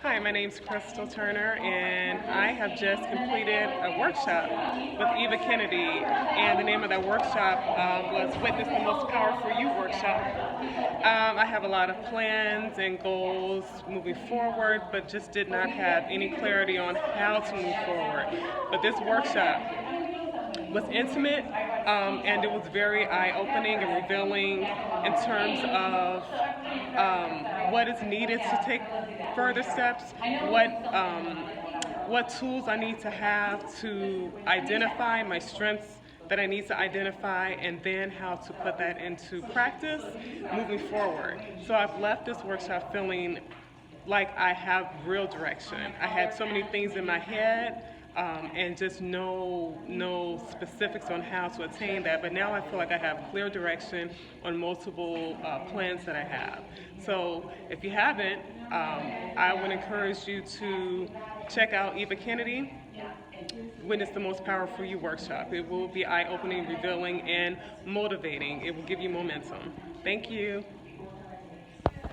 Hi, my name's Crystal Turner, and I have just completed a workshop with Eva Kennedy, and the name of that workshop was Witness the Most Powerful You workshop. I have a lot of plans and goals moving forward, but just did not have any clarity on how to move forward. But this workshop was intimate, and it was very eye-opening and revealing in terms of what is needed to take further steps, what tools I need to have to identify my strengths that I need to identify, and then how to put that into practice moving forward. So I've left this workshop feeling like I have real direction. I had so many things in my head, and just no specifics on how to attain that. But now I feel like I have clear direction on multiple plans that I have. So if you haven't, I would encourage you to check out Eva Kennedy, Witness the Most Powerful You workshop. It will be eye-opening, revealing, and motivating. It will give you momentum. Thank you.